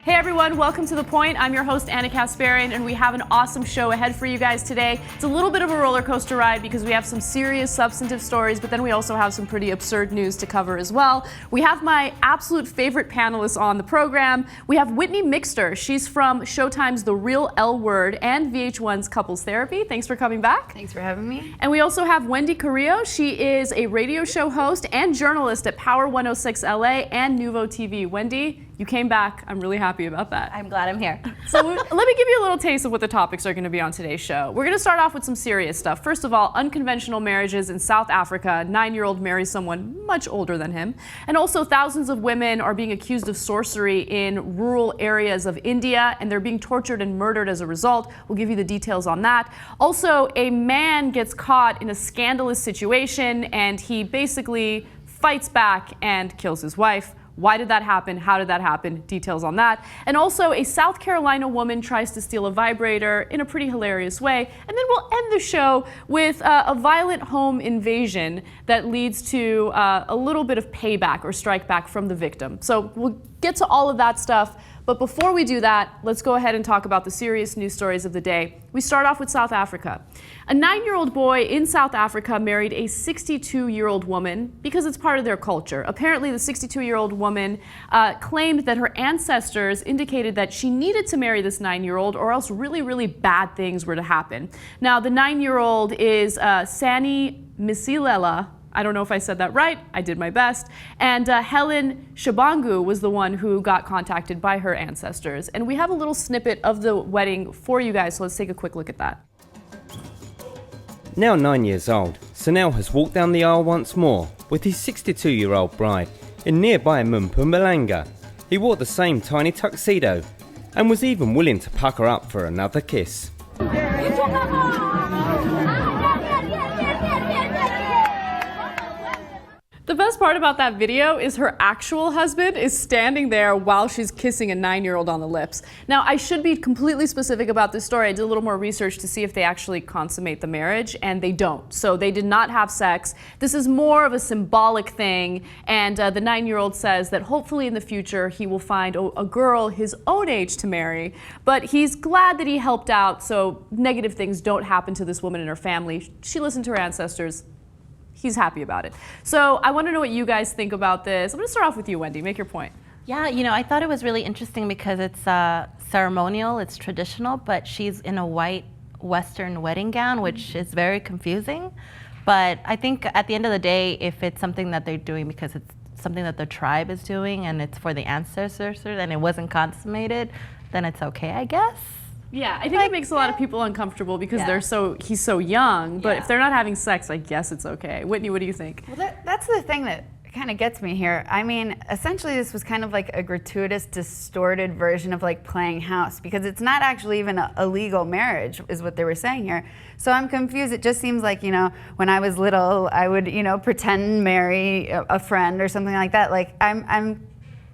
Hey everyone, welcome to The Point. I'm your host, Ana Kasparian, and we have an awesome show ahead for you guys today. It's a little bit of a roller coaster ride because we have some serious, substantive stories, but then we also have some pretty absurd news to cover as well. We have my absolute favorite panelists on the program. We have Whitney Mixter. She's from Showtime's The Real L Word and VH1's Couples Therapy. Thanks for coming back. Thanks for having me. And we also have Wendy Carrillo. She is a radio show host and journalist at Power 106 LA and Nuvo TV. Wendy, you came back. I'm really happy about that. I'm glad I'm here. So let me give you a little taste of what the topics are going to be on today's show. We're going to start off with some serious stuff. First of all, unconventional marriages in South Africa. A 9-year-old marries someone much older than him. And also thousands of women are being accused of sorcery in rural areas of India, and they're being tortured and murdered as a result. We'll give you the details on that. Also, a man gets caught in a scandalous situation, and he basically fights back and kills his wife. Why did that happen? How did that happen? Details on that. And also, a South Carolina woman tries to steal a vibrator in a pretty hilarious way. And then we'll end the show with a violent home invasion that leads to a little bit of payback or strike back from the victim. So we'll get to all of that stuff. But before we do that, let's go ahead and talk about the serious news stories of the day. We start off with South Africa. A 9-year-old boy in South Africa married a 62-year-old woman because it's part of their culture. Apparently, the 62-year-old woman claimed that her ancestors indicated that she needed to marry this 9-year-old or else really, really bad things were to happen. Now, the 9-year-old is Sani Misilela. I don't know if I said that right. I did my best. And Helen Shabangu was the one who got contacted by her ancestors. And we have a little snippet of the wedding for you guys, so let's take a quick look at that. Now 9 years old, Sunil has walked down the aisle once more with his 62-year-old bride in nearby Mpumalanga. He wore the same tiny tuxedo and was even willing to pucker up for another kiss. The best part about that video is her actual husband is standing there while she's kissing a 9-year-old on the lips. Now, I should be completely specific about this story. I did a little more research to see if they actually consummate the marriage, and they don't. So they did not have sex. This is more of a symbolic thing, and the 9-year-old says that hopefully in the future he will find a girl his own age to marry, but he's glad that he helped out so negative things don't happen to this woman and her family. She listened to her ancestors. He's happy about it. So I want to know what you guys think about this. I'm going to start off with you, Wendy. Make your point. Yeah, I thought it was really interesting because it's ceremonial, it's traditional, but she's in a white Western wedding gown, which is very confusing. But I think at the end of the day, if it's something that they're doing because it's something that the tribe is doing and it's for the ancestors and it wasn't consummated, then it's okay, I guess. Yeah, I think it makes a lot of people uncomfortable because he's so young, but if they're not having sex, I guess it's okay. Whitney, what do you think? Well, that's the thing that kind of gets me here. I mean, essentially this was kind of like a gratuitous, distorted version of like playing house because it's not actually even a legal marriage is what they were saying here. So I'm confused. It just seems like, when I was little, I would, pretend marry a friend or something like that. Like I'm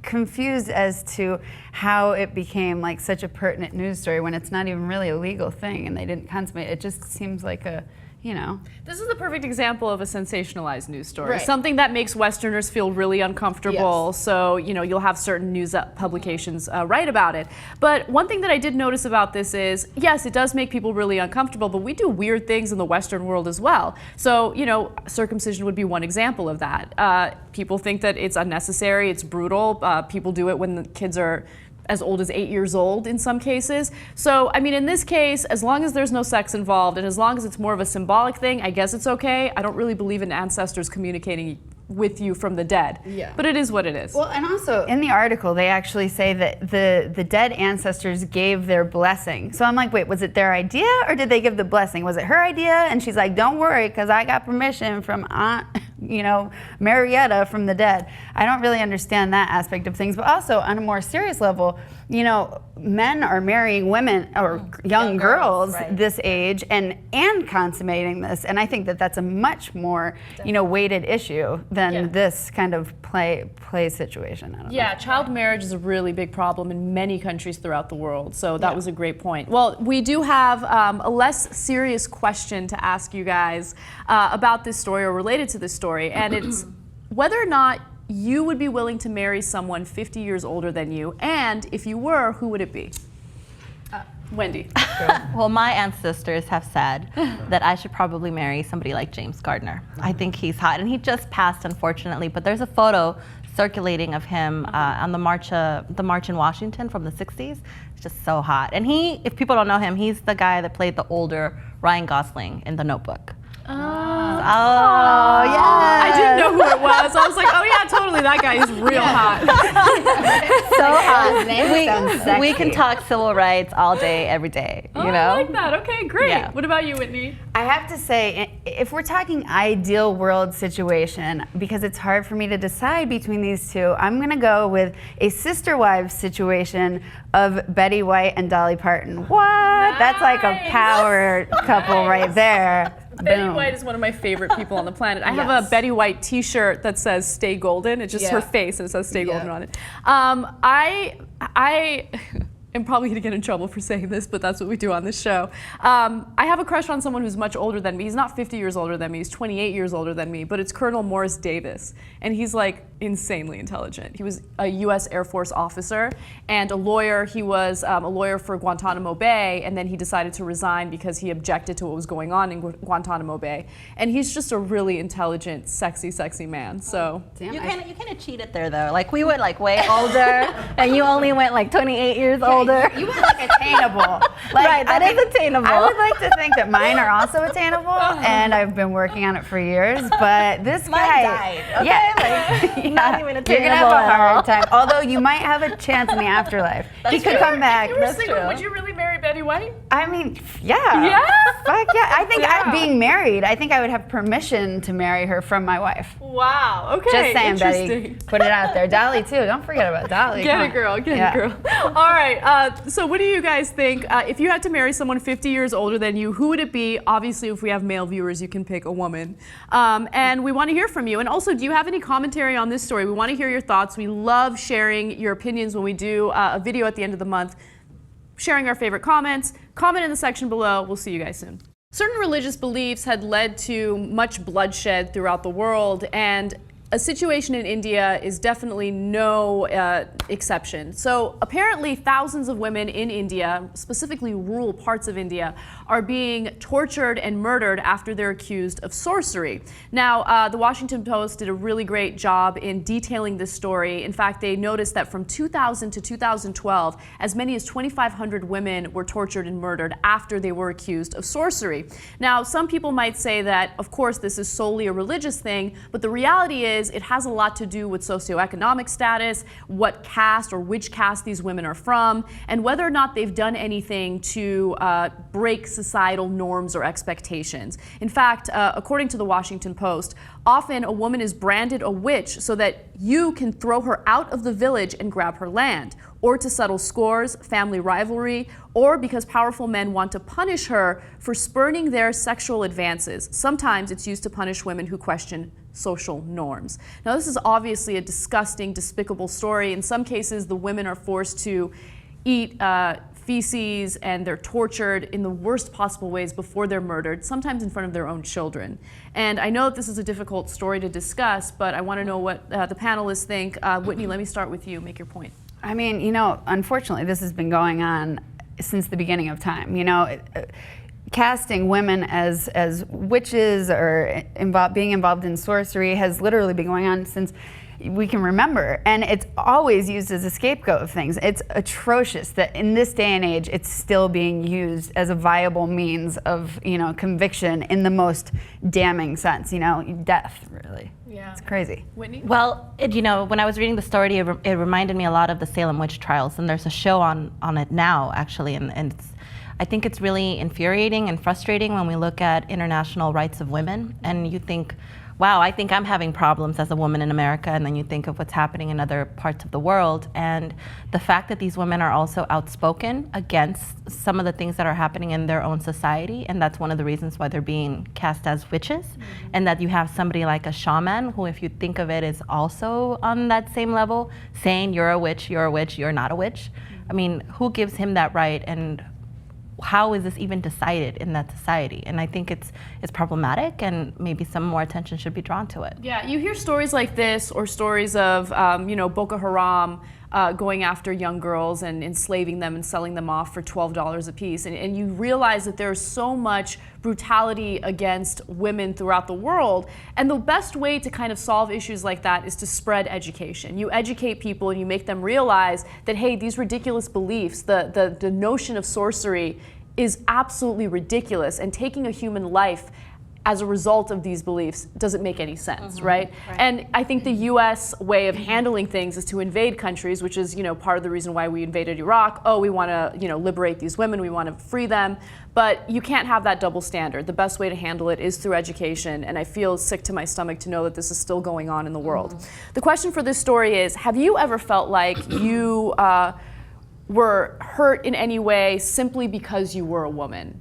confused as to how it became like such a pertinent news story when it's not even really a legal thing and they didn't consummate it. It just seems like This is the perfect example of a sensationalized news story. Right. Something that makes Westerners feel really uncomfortable. Yes. So, you'll have certain news publications write about it. But one thing that I did notice about this is, yes, it does make people really uncomfortable, but we do weird things in the Western world as well. So, circumcision would be one example of that. People think that it's unnecessary, it's brutal. People do it when the kids are as old as 8 years old in some cases. So, I mean, in this case, as long as there's no sex involved and as long as it's more of a symbolic thing, I guess it's okay. I don't really believe in ancestors communicating with you from the dead. Yeah. But it is what it is. Well, and also in the article, they actually say that the dead ancestors gave their blessing. So I'm like, wait, was it their idea or did they give the blessing? Was it her idea? And she's like, don't worry, because I got permission from Aunt, Marietta from the dead. I don't really understand that aspect of things. But also on a more serious level, men are marrying women or young girls right. this age and consummating this. And I think that that's a much more, weighted issue than this kind of play situation. I don't know. Child marriage is a really big problem in many countries throughout the world. So that was a great point. Well, we do have a less serious question to ask you guys about this story or related to this story. And it's whether or not you would be willing to marry someone 50 years older than you? And if you were, who would it be? Wendy. Well, my ancestors have said that I should probably marry somebody like James Gardner. I think he's hot, and he just passed, unfortunately. But there's a photo circulating of him on the march in Washington from the 60s. It's just so hot. And he, if people don't know him, he's the guy that played the older Ryan Gosling in The Notebook. Oh, yeah. I didn't know who it was. I was like, oh yeah, totally. That guy is real hot. So hot. His name sounds sexy. We can talk civil rights all day, every day. Oh, you know? I like that. Okay, great. Yeah. What about you, Whitney? I have to say, if we're talking ideal world situation, because it's hard for me to decide between these two, I'm going to go with a sister wives situation of Betty White and Dolly Parton. What? Nice. That's like a power couple right there. Betty Boom. White is one of my favorite people on the planet. I have Yes. a Betty White t-shirt that says "Stay Golden." It's just her face and it says "Stay Golden" on it. I am probably gonna get in trouble for saying this, but that's what we do on this show. I have a crush on someone who's much older than me. He's not 50 years older than me, he's 28 years older than me, but it's Colonel Morris Davis. And he's like insanely intelligent. He was a US Air Force officer and a lawyer. He was a lawyer for Guantanamo Bay, and then he decided to resign because he objected to what was going on in Guantanamo Bay. And he's just a really intelligent, sexy, sexy man. So You kind of cheated there though. Like we went like way older, and you only went like 28 years older. You went like attainable. Right, that is attainable. I would like to think that mine are also attainable, and I've been working on it for years. But this Mine guy, died, okay? yeah, Not even you're gonna have attainable a at all. hard time. Although you might have a chance in the afterlife. He could come back. if you were single, would you really marry Betty White? I mean, yeah. Yeah? Fuck yeah. I think Yeah. being married, I think I would have permission to marry her from my wife. Wow. Okay. Just saying, Betty. Interesting. Put it out there. Dolly too. Don't forget about Dolly. Get Come it, on. girl. Get Yeah. it, girl. All right. So, what do you guys think? If you had to marry someone 50 years older than you, who would it be? Obviously, if we have male viewers, you can pick a woman. And we want to hear from you. And also, do you have any commentary on this story? We want to hear your thoughts. We love sharing your opinions when we do a video at the end of the month, sharing our favorite comments. Comment in the section below. We'll see you guys soon. Certain religious beliefs had led to much bloodshed throughout the world, and a situation in India is definitely no exception. So apparently thousands of women in India, specifically rural parts of India, are being tortured and murdered after they're accused of sorcery. Now, the Washington Post did a really great job in detailing this story. In fact, they noticed that from 2000 to 2012, as many as 2,500 women were tortured and murdered after they were accused of sorcery. Now, some people might say that, of course, this is solely a religious thing, but the reality is it has a lot to do with socioeconomic status, what caste or which caste these women are from, and whether or not they've done anything to break societal norms or expectations. In fact, according to the Washington Post, often a woman is branded a witch so that you can throw her out of the village and grab her land, or to settle scores, family rivalry, or because powerful men want to punish her for spurning their sexual advances. Sometimes it's used to punish women who question social norms. Now, this is obviously a disgusting, despicable story. In some cases, the women are forced to eat feces and they're tortured in the worst possible ways before they're murdered, sometimes in front of their own children. And I know that this is a difficult story to discuss, but I want to know what the panelists think. Whitney, let me start with you. Make your point. I mean, you know, unfortunately, this has been going on since the beginning of time. You know, casting women as witches or being involved in sorcery has literally been going on since we can remember, and it's always used as a scapegoat of things. It's atrocious that in this day and age it's still being used as a viable means of, you know, conviction in the most damning sense, you know, death, really. Yeah. It's crazy. Whitney? Well, you know, when I was reading the story, it reminded me a lot of the Salem witch trials, and there's a show on it now, actually, and it's, I think it's really infuriating and frustrating when we look at international rights of women, and you think, wow, I think I'm having problems as a woman in America, and then you think of what's happening in other parts of the world, and the fact that these women are also outspoken against some of the things that are happening in their own society, and that's one of the reasons why they're being cast as witches, and that you have somebody like a shaman, who, if you think of it, is also on that same level, saying you're a witch, you're not a witch. I mean, who gives him that right, and how is this even decided in that society? And I think it's problematic, and maybe some more attention should be drawn to it. Yeah, you hear stories like this, or stories of Boko Haram going after young girls and enslaving them and selling them off for $12 a piece. And you realize that there's so much brutality against women throughout the world. And the best way to kind of solve issues like that is to spread education. You educate people and you make them realize that, hey, these ridiculous beliefs, the notion of sorcery is absolutely ridiculous, and taking a human life as a result of these beliefs doesn't make any sense, right? And I think the U.S. way of handling things is to invade countries, which is, part of the reason why we invaded Iraq. Oh, we want to, liberate these women, we want to free them, but you can't have that double standard. The best way to handle it is through education, and I feel sick to my stomach to know that this is still going on in the world. The question for this story is, have you ever felt like you were hurt in any way simply because you were a woman?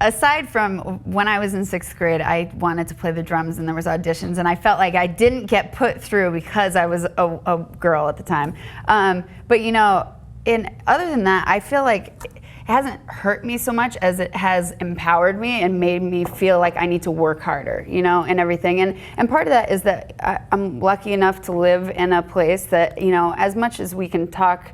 Aside from when I was in 6th grade, I wanted to play the drums, and there was auditions, and I felt like I didn't get put through because I was a girl at the time. But other than that, I feel like it hasn't hurt me so much as it has empowered me and made me feel like I need to work harder, and everything. And part of that is that I'm lucky enough to live in a place that, as much as we can talk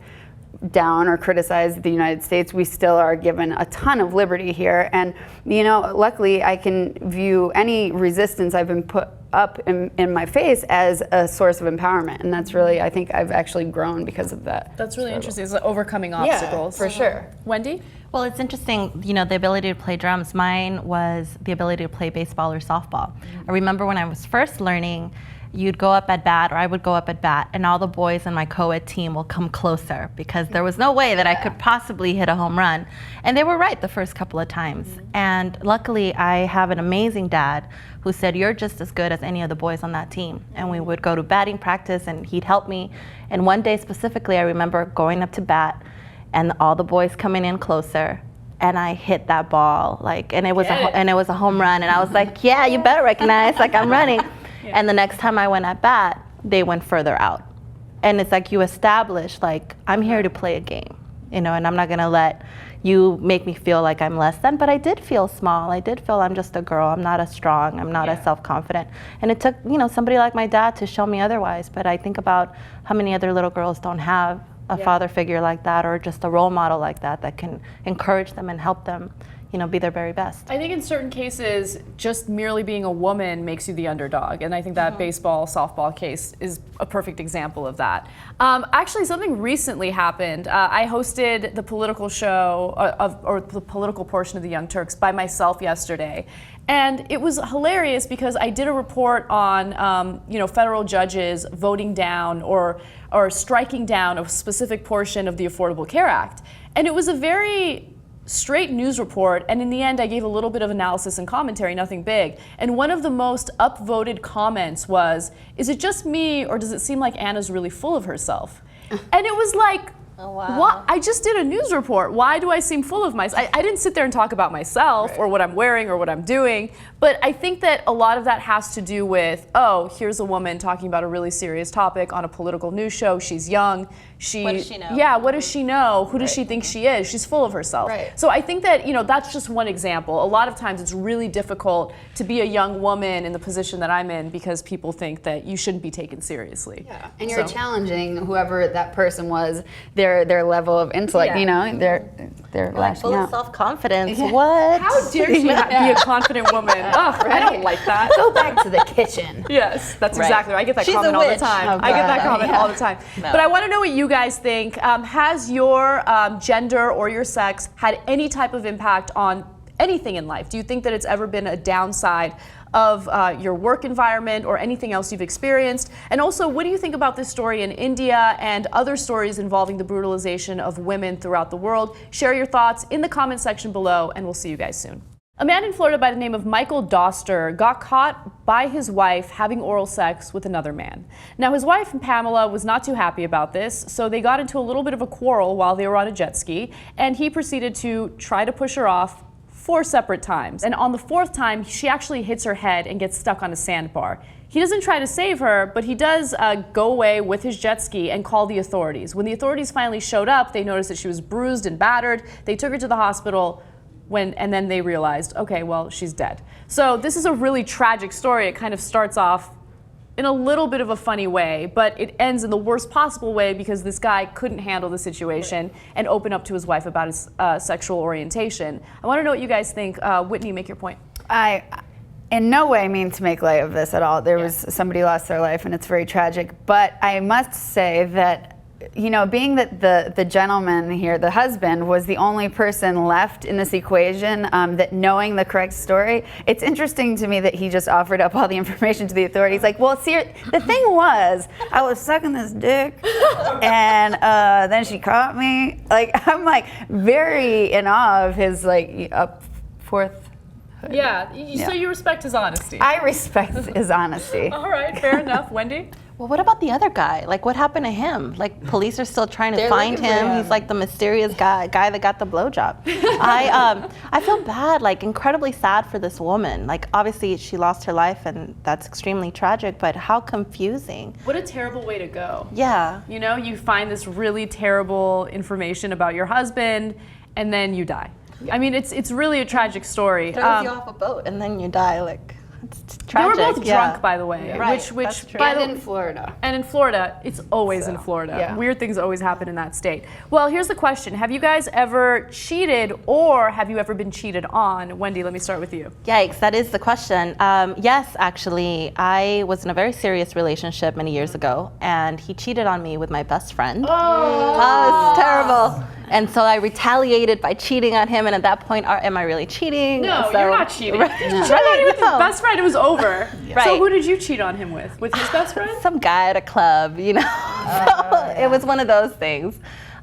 down or criticize the United States, we still are given a ton of liberty here. And, luckily I can view any resistance I've been put up in my face as a source of empowerment. And that's really, I think I've actually grown because of that. That's really interesting. It's like overcoming obstacles. Yeah, for sure. Wendy? Well, it's interesting, the ability to play drums. Mine was the ability to play baseball or softball. I remember when I was first learning, you'd go up at bat, or I would go up at bat, and all the boys in my co-ed team will come closer because there was no way that I could possibly hit a home run. And they were right the first couple of times. And luckily, I have an amazing dad who said, you're just as good as any of the boys on that team. And we would go to batting practice, and he'd help me. And one day specifically, I remember going up to bat, and all the boys coming in closer, and I hit that ball, and it was a home run. And I was like, yeah, you better recognize, I'm running. Yeah. And the next time I went at bat, they went further out. And it's like you establish, I'm here to play a game, and I'm not gonna let you make me feel like I'm less than, but I did feel small. I did feel I'm just a girl. I'm not as strong. I'm not as self-confident. And it took, somebody like my dad to show me otherwise. But I think about how many other little girls don't have a father figure like that, or just a role model like that can encourage them and help them be their very best. I think in certain cases, just merely being a woman makes you the underdog. And I think that baseball, softball case is a perfect example of that. Actually, something recently happened. I hosted the political show, or the political portion of the Young Turks by myself yesterday. And it was hilarious because I did a report on, federal judges voting down or striking down a specific portion of the Affordable Care Act. And it was a very straight news report, and in the end I gave a little bit of analysis and commentary, nothing big. And one of the most upvoted comments was, is it just me, or does it seem like Anna's really full of herself? And it was like, oh, wow. What? I just did a news report. Why do I seem full of myself? I didn't sit there and talk about myself or what I'm wearing or what I'm doing, but I think that a lot of that has to do with, oh, here's a woman talking about a really serious topic on a political news show. She's young. What does she know? Yeah, what does she know? Who does she think she is? She's full of herself. Right. So I think that, that's just one example. A lot of times it's really difficult to be a young woman in the position that I'm in because people think that you shouldn't be taken seriously. Yeah. And you're challenging whoever that person was, their level of intellect, they're lashing full out. of self-confidence. Yeah. What? How dare she be a confident woman? Ugh, I don't like that. Go back to the kitchen. Yes, that's exactly right. I get that comment all the time. I get that comment all the time. No. But I want to know what you guys think. Has your gender or your sex had any type of impact on anything in life? Do you think that it's ever been a downside of your work environment or anything else you've experienced? And also, what do you think about this story in India and other stories involving the brutalization of women throughout the world? Share your thoughts in the comment section below, and we'll see you guys soon. A man in Florida by the name of Michael Doster got caught by his wife having oral sex with another man. Now, his wife, Pamela, was not too happy about this, so they got into a little bit of a quarrel while they were on a jet ski, and he proceeded to try to push her off 4 separate times. And on the 4th time, she actually hits her head and gets stuck on a sandbar. He doesn't try to save her, but he does go away with his jet ski and call the authorities. When the authorities finally showed up, they noticed that she was bruised and battered. They took her to the hospital, and then they realized, okay, well, she's dead. So this is a really tragic story. It kind of starts off in a little bit of a funny way, but it ends in the worst possible way because this guy couldn't handle the situation and open up to his wife about his sexual orientation. I want to know what you guys think. Whitney, make your point. I in no way mean to make light of this at all. There was somebody lost their life and it's very tragic, but I must say that, you know, being that the gentleman here, the husband, was the only person left in this equation that knowing the correct story, it's interesting to me that he just offered up all the information to the authorities. Like, well, see, the thing was, I was sucking this dick, and then she caught me. Like, I'm like very in awe of his like forth. Yeah, so you respect his honesty. I respect his honesty. All right, fair enough. Wendy? Well, what about the other guy? Like, what happened to him? Like, police are still trying to find him. He's like the mysterious guy that got the blowjob. I feel bad, like incredibly sad for this woman. Like, obviously she lost her life and that's extremely tragic, but how confusing. What a terrible way to go. Yeah. You know, you find this really terrible information about your husband and then you die. I mean, it's really a tragic story. Throws you off a boat and then you die. Like, it's They tragic. were both drunk, by the way. Yeah. Right, Which that's true. by the in Florida. And in Florida, it's always in Florida. yeah. Weird things always happen in that state. Well, here's the question. Have you guys ever cheated or have you ever been cheated on? Wendy, let me start with you. Yikes, that is the question. Yes, actually, I was in a very serious relationship many years ago, and he cheated on me with my best friend. Oh, it's terrible. And so I retaliated by cheating on him, and at that point, am I really cheating? No, So- you're not cheating. Right. You cheated on him with his No. best friend, it was over. So Right. who did you cheat on him with? With his best friend? Some guy at a club, you know. So it was one of those things.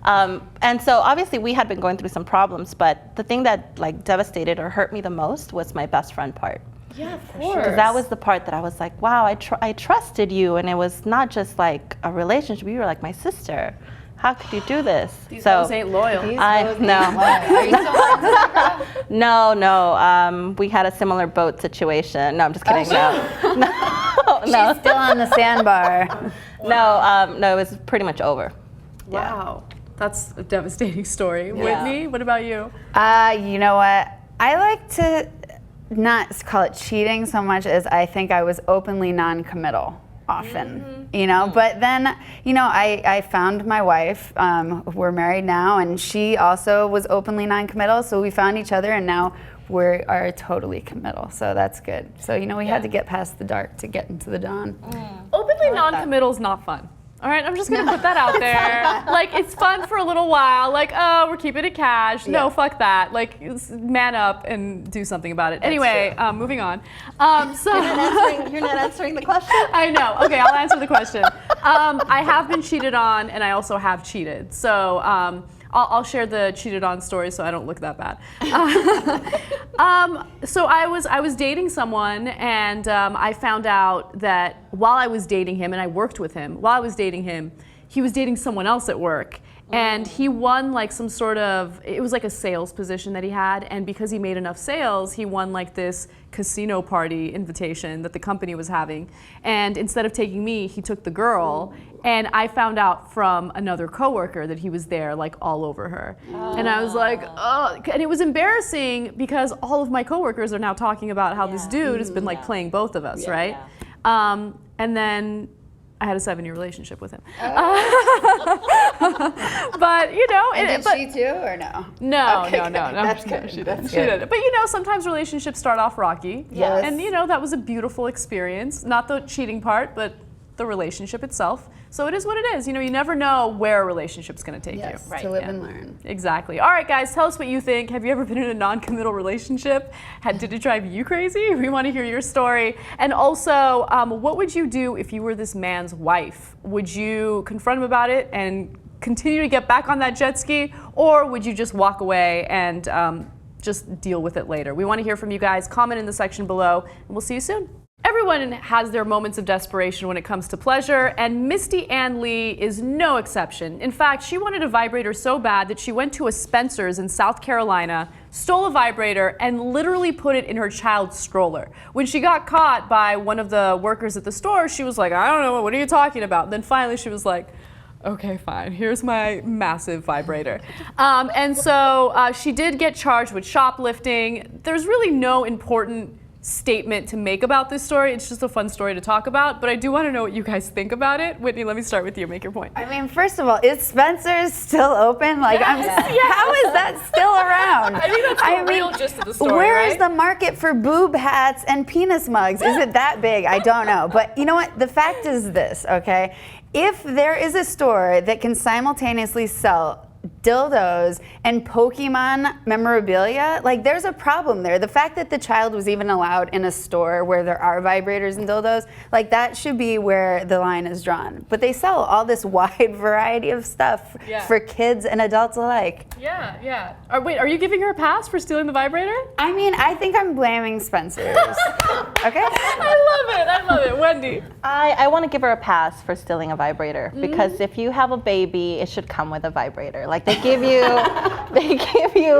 And so obviously we had been going through some problems, but the thing that like devastated or hurt me the most was my best friend part. Yeah, of course. Because that was the part that I was like, wow, I trusted you, and it was not just like a relationship. You were like my sister. How could you do this? These hoes ain't loyal. I no. Are you still friends with that girl? No. We had a similar boat situation. No, I'm just kidding. No. She's still on the sandbar. No, it was pretty much over. Wow. That's a devastating story. Whitney, what about you? You know what? I like to not call it cheating so much as I think I was openly non-committal often, you know, but then, you know, I found my wife, we're married now, and she also was openly non-committal, so we found each other and now we are totally committal, so that's good. So, you know, we had to get past the dark to get into the dawn. Openly non-committal is not fun. All right, I'm just gonna put that out there. Like, it's fun for a little while. Like, oh, we're keeping it cash. No, fuck that. Like, man up and do something about it. Anyway, moving on. So You're not answering the question? I know. Okay, I'll answer the question. I have been cheated on, and I also have cheated. So I'll share the cheated on story so I don't look that bad. So I was dating someone, and I found out that while I was dating him, and I worked with him, while I was dating him, he was dating someone else at work. And he won like some sort of, it was like a sales position that he had, and because he made enough sales, he won like this casino party invitation that the company was having. And instead of taking me, he took the girl, and I found out from another coworker that he was there like all over her. And I was like, oh, and it was embarrassing because all of my coworkers are now talking about how this dude has been like playing both of us, right? And then I had a 7-year relationship with him. But you know, Did she too, or no? No, Okay, no, good. no, That's she good. didn't. She didn't. That's She good. didn't. But you know, sometimes relationships start off rocky. Yes. And you know, that was a beautiful experience. Not the cheating part, but the relationship itself. So it is what it is. You know, you never know where a relationship's going to take Yes, you. to live and learn. Exactly. All right, guys, tell us what you think. Have you ever been in a non-committal relationship? Did it drive you crazy? We want to hear your story. And also, what would you do if you were this man's wife? Would you confront him about it and continue to get back on that jet ski? Or would you just walk away and just deal with it later? We want to hear from you guys. Comment in the section below, and we'll see you soon. Everyone has their moments of desperation when it comes to pleasure, and Misty Ann Lee is no exception. In fact, she wanted a vibrator so bad that she went to a Spencer's in South Carolina, stole a vibrator, and literally put it in her child's stroller. When she got caught by one of the workers at the store, she was like, I don't know, what are you talking about? And then finally she was like, Okay, fine. Here's my massive vibrator. And so she did get charged with shoplifting. There's really no important statement to make about this story. It's just a fun story to talk about, but I do want to know what you guys think about it. Whitney, let me start with you. Make your point. I mean, first of all, is Spencer's still open? Like, how is that still around? I think that's the real gist of the story, Where right? is the market for boob hats and penis mugs? Is it that big? I don't know. But you know what? The fact is this, okay? If there is a store that can simultaneously sell dildos and Pokemon memorabilia, like there's a problem there. The fact that the child was even allowed in a store where there are vibrators and dildos, like that should be where the line is drawn. But they sell all this wide variety of stuff for kids and adults alike. Yeah, yeah. Wait, are you giving her a pass for stealing the vibrator? I mean, I think I'm blaming Spencer's. Okay? I love it. Wendy. I want to give her a pass for stealing a vibrator because if you have a baby, it should come with a vibrator. Like they give you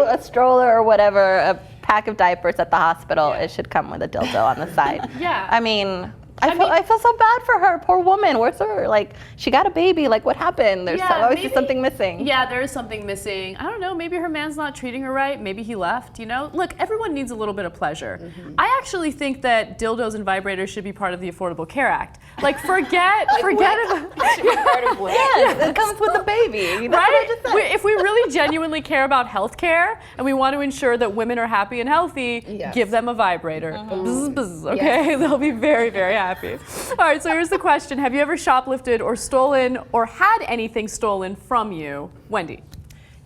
a stroller or whatever, a pack of diapers at the hospital. It should come with a dildo on the side. Yeah. I mean, I feel so bad for her, poor woman. Where's her? Like, she got a baby. Like, what happened? There's obviously something missing. Yeah, there is something missing. I don't know. Maybe her man's not treating her right. Maybe he left. You know, look, everyone needs a little bit of pleasure. I actually think that dildos and vibrators should be part of the Affordable Care Act. Like, forget about. It should be part of what? Yes, it comes with the baby. That's what I just said. If we really genuinely care about healthcare and we want to ensure that women are happy and healthy, give them a vibrator. Bzz, bzz, okay, they'll be very, very happy. All right, so here's the question. Have you ever shoplifted or stolen or had anything stolen from you? Wendy.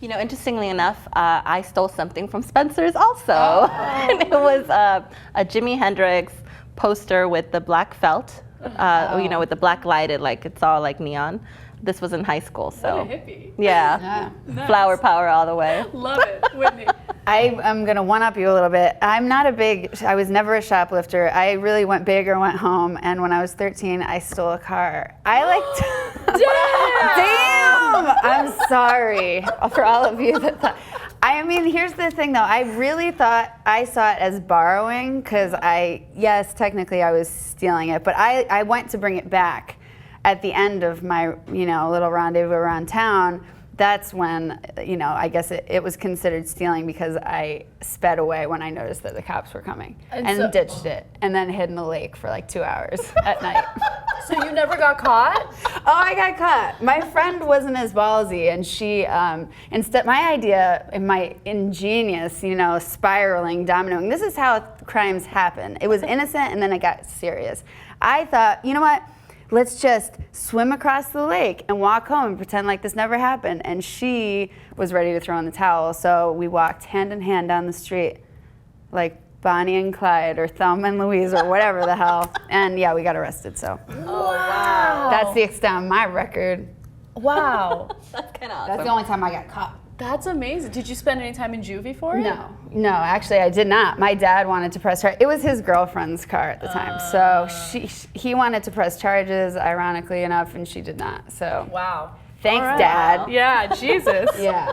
You know, interestingly enough, I stole something from Spencer's also. And it was a Jimi Hendrix poster with the black felt, you know, with the black lighted, like it's all like neon. This was in high school, so. What a hippie. Yeah, Nice. Flower power all the way. Love it. Whitney. I'm gonna one-up you a little bit. I was never a shoplifter. I really went big or went home, and when I was 13, I stole a car. Damn! I'm sorry for all of you that thought. I mean, here's the thing though, I really thought I saw it as borrowing, because yes, technically I was stealing it, but I went to bring it back at the end of my, little rendezvous around town. That's when, I guess it was considered stealing because I sped away when I noticed that the cops were coming and ditched it and then hid in the lake for like 2 hours at night. So you never got caught? Oh, I got caught. My friend wasn't as ballsy, and she, instead, my idea, my ingenious, spiraling, dominoing, this is how crimes happen. It was innocent and then it got serious. I thought, you know what? Let's just swim across the lake and walk home and pretend like this never happened. And she was ready to throw in the towel, so we walked hand in hand down the street like Bonnie and Clyde or Thelma and Louise or whatever the hell. And yeah, we got arrested, so. Oh, wow. That's the extent of my record. Wow. That's kind of awesome. That's the only time I got caught. That's amazing. Did you spend any time in juvie for it? No, actually I did not. My dad wanted to press charges. It was his girlfriend's car at the time, so he wanted to press charges, ironically enough, and she did not. So Wow. Thanks, All right. Dad. Yeah, Jesus. Yeah.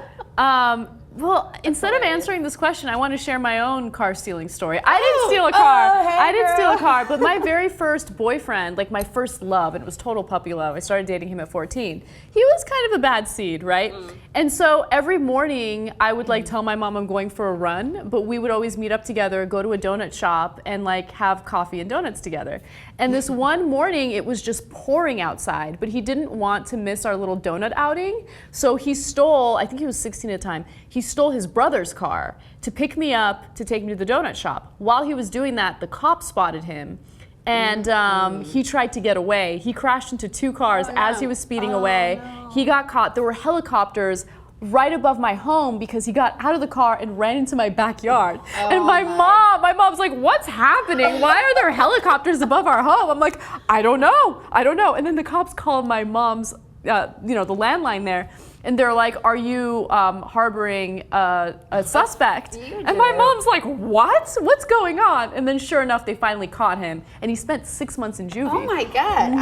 Well, instead of answering this question, I want to share my own car stealing story. I didn't steal a car. I didn't steal a car, but my very first boyfriend, like my first love, and it was total puppy love. I started dating him at 14. He was kind of a bad seed, right? And so every morning I would like tell my mom I'm going for a run, but we would always meet up together, go to a donut shop, and like have coffee and donuts together. And this one morning it was just pouring outside, but he didn't want to miss our little donut outing, so he stole, I think he was 16 at the time, he stole his brother's car to pick me up to take me to the donut shop. While he was doing that, the cops spotted him, and he tried to get away. He crashed into 2 cars as he was speeding away. He got caught. There were helicopters right above my home because he got out of the car and ran into my backyard. And my mom's like, what's happening? Why are there helicopters above our home? I'm like, I don't know. And then the cops called my mom's, the landline there. And they're like, are you harboring a suspect? And my mom's like, what? What's going on? And then sure enough, they finally caught him. And he spent 6 months in juvie. Oh my God.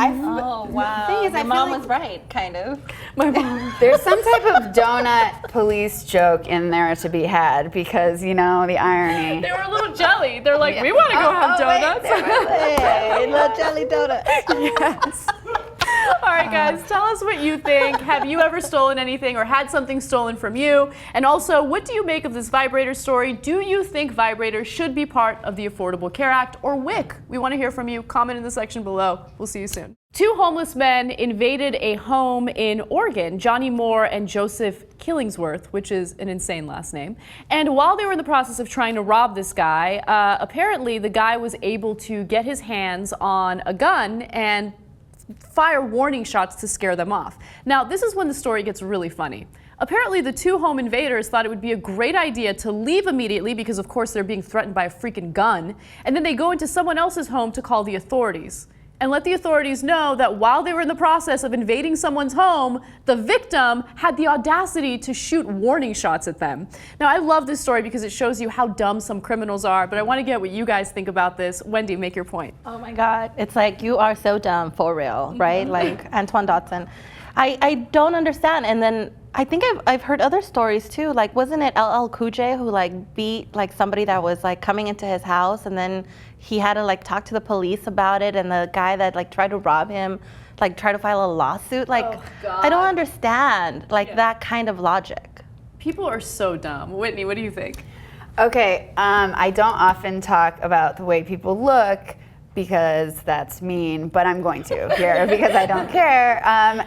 Wow. The thing is, Your I feel mom like was right, kind of. My mom. there's some type of donut police joke in there to be had because, the irony. They were a little jelly. They're like, we want to go have donuts. Hey, little jelly donut. Yes. All right, guys, tell us what you think. Have you ever stolen anything or had something stolen from you? And also, what do you make of this Vibrator story? Do you think Vibrator should be part of the Affordable Care Act or WIC? We want to hear from you. Comment in the section below. We'll see you soon. Two homeless men invaded a home in Oregon, Johnny Moore and Joseph Killingsworth, which is an insane last name. And while they were in the process of trying to rob this guy, apparently the guy was able to get his hands on a gun and fire warning shots to scare them off. Now, this is when the story gets really funny. Apparently, the two home invaders thought it would be a great idea to leave immediately because, of course, they're being threatened by a freaking gun. And then they go into someone else's home to call the authorities and let the authorities know that while they were in the process of invading someone's home, the victim had the audacity to shoot warning shots at them. Now, I love this story because it shows you how dumb some criminals are, but I want to get what you guys think about this. Wendy, make your point. Oh my God, it's like, you are so dumb, for real, right? Like Antoine Dotson. I don't understand. And then I think I've heard other stories too. Like, wasn't it LL Cool J who like beat like somebody that was like coming into his house, and then he had to like talk to the police about it, and the guy that like tried to rob him like tried to file a lawsuit? Like, Oh, God. I don't understand like that kind of logic. People are so dumb. Whitney, what do you think? Okay, I don't often talk about the way people look because that's mean, but I'm going to here because I don't care.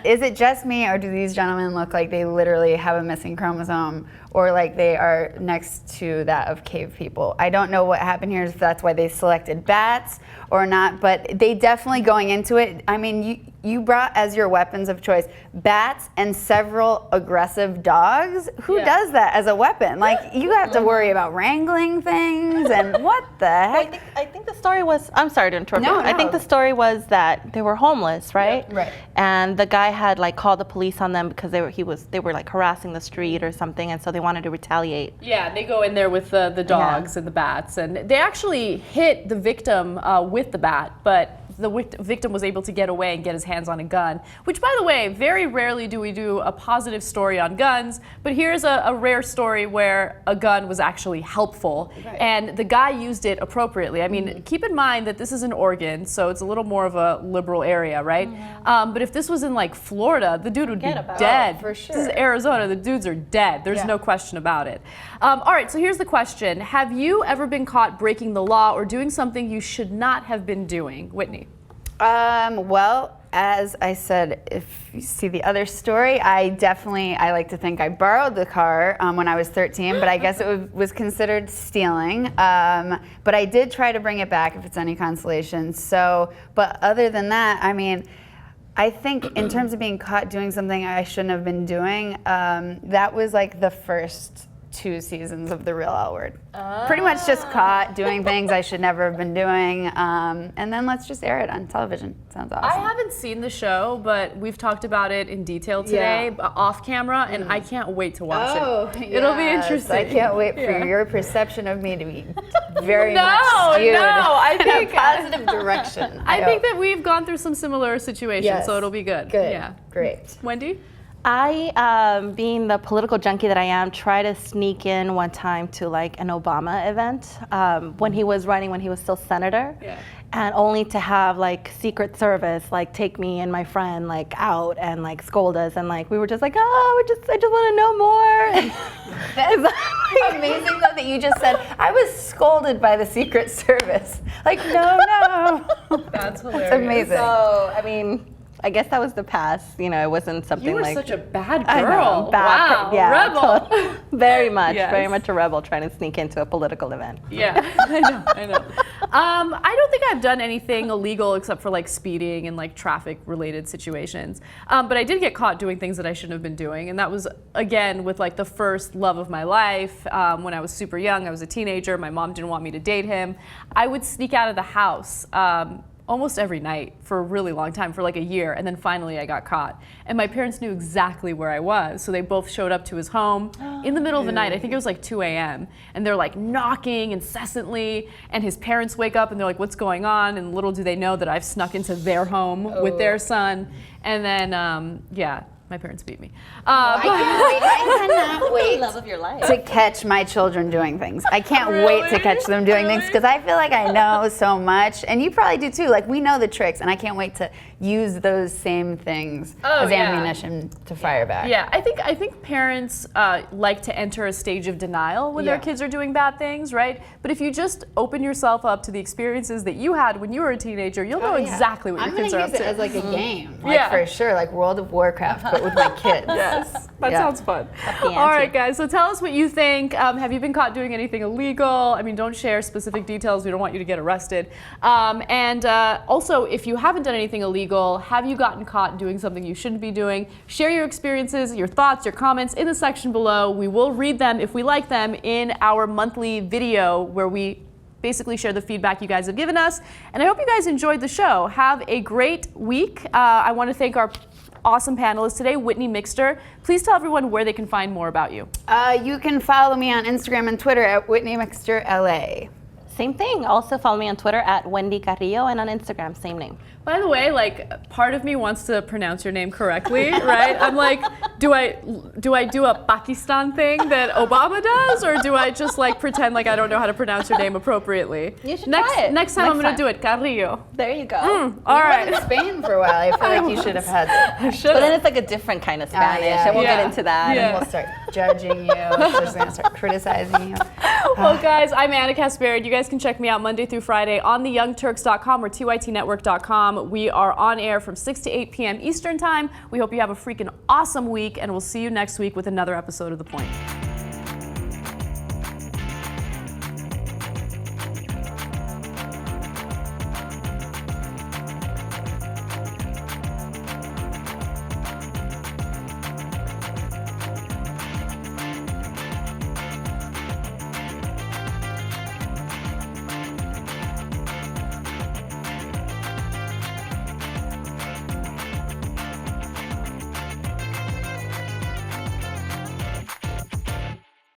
Is it just me, or do these gentlemen look like they literally have a missing chromosome, or like they are next to that of cave people? I don't know what happened here, if that's why they selected bats or not, but they definitely, going into it, I mean, you brought as your weapons of choice bats and several aggressive dogs. Who does that as a weapon? Like, you have to worry about wrangling things, and what the heck? I think the story was, I'm sorry to interrupt No, you. I no. think the story was that they were homeless, right? Yeah, right. And the guy had like called the police on them because they were like harassing the street or something, and so they wanted to retaliate. Yeah, they go in there with the dogs and the bats, and they actually hit the victim with the bat, but the victim was able to get away and get his hands on a gun, which, by the way, very rarely do we do a positive story on guns, but here's a rare story where a gun was actually helpful, and the guy used it appropriately. I mean, keep in mind that this is in Oregon, so it's a little more of a liberal area, right? But if this was in like Florida, the dude would be dead. Oh, for sure. This is Arizona, the dudes are dead. There's no question about it. All right, so here's the question. Have you ever been caught breaking the law or doing something you should not have been doing? Whitney. Well, as I said, if you see the other story, I like to think I borrowed the car when I was 13, but I guess it was considered stealing. But I did try to bring it back, if it's any consolation. So, but other than that, I mean, I think in terms of being caught doing something I shouldn't have been doing, that was like the first 2 seasons of The Real L Word. Pretty much just caught doing things I should never have been doing, and then let's just air it on television. Sounds awesome. I haven't seen the show, but we've talked about it in detail today, off camera, and I can't wait to watch it. It'll be interesting. I can't wait for your perception of me to be very No, much skewed no, I in think- a positive direction. I think that we've gone through some similar situations, Yes. so it'll be good. Good. Yeah. Great. Wendy? I, being the political junkie that I am, tried to sneak in one time to like an Obama event when he was running, when he was still senator. Yeah. And only to have like Secret Service like take me and my friend like out and like scold us, and like we were just like, oh, I just want to know more. That's amazing though that you just said, I was scolded by the Secret Service. Like, no. That's hilarious. It's amazing. So I mean, I guess that was the past. You know, it wasn't something You were like. such a bad I know, girl. bad, Wow, yeah, rebel. Very much, Yes. very much a rebel trying to sneak into a political event. Yeah, I know. I don't think I've done anything illegal except for like speeding and like traffic related situations. But I did get caught doing things that I shouldn't have been doing. And that was, again, with like the first love of my life. When I was super young, I was a teenager. My mom didn't want me to date him. I would sneak out of the house almost every night for a really long time, for like a year, and then finally I got caught. And my parents knew exactly where I was, so they both showed up to his home in the middle of the night. I think it was like 2 a.m. and they're like knocking incessantly, and his parents wake up and they're like, what's going on? And little do they know that I've snuck into their home with their son. And then, yeah, My parents beat me. I cannot wait Love of your life. to catch my children doing things. I can't wait to catch them doing things because I feel like I know so much, and you probably do too. Like, we know the tricks, and I can't wait to use those same things as ammunition to fire back. Yeah, I think parents like to enter a stage of denial when their kids are doing bad things, right? But if you just open yourself up to the experiences that you had when you were a teenager, you'll know exactly what your kids are up to. I'm gonna use it as like a game, like for sure, like World of Warcraft, but with my kids. Yes, that sounds fun. All right, guys, so tell us what you think. Have you been caught doing anything illegal? I mean, don't share specific details. We don't want you to get arrested. And also, if you haven't done anything illegal, have you gotten caught doing something you shouldn't be doing? Share your experiences, your thoughts, your comments in the section below. We will read them if we like them in our monthly video where we basically share the feedback you guys have given us. And I hope you guys enjoyed the show. Have a great week. I want to thank our awesome panelists today, Whitney Mixter. Please tell everyone where they can find more about you. You can follow me on Instagram and Twitter at Whitney Mixter LA. Same thing. Also follow me on Twitter at Wendy Carrillo and on Instagram, same name. By the way, like, part of me wants to pronounce your name correctly, right? I'm like, do I do a Pakistan thing that Obama does, or do I just like pretend like I don't know how to pronounce your name appropriately? You should try it. Next time I'm gonna do it, Carrillo. There you go. All right. You were in Spain for a while. I feel like you should have had that. But then it's like a different kind of Spanish, and we'll get into that. Yeah. And We'll start judging you. We're just gonna start criticizing you. Well, guys, I'm Ana Kasparian. You guys can check me out Monday through Friday on the YoungTurks.com or TYTNetwork.com. We are on air from 6 to 8 p.m. Eastern Time. We hope you have a freaking awesome week, and we'll see you next week with another episode of The Point.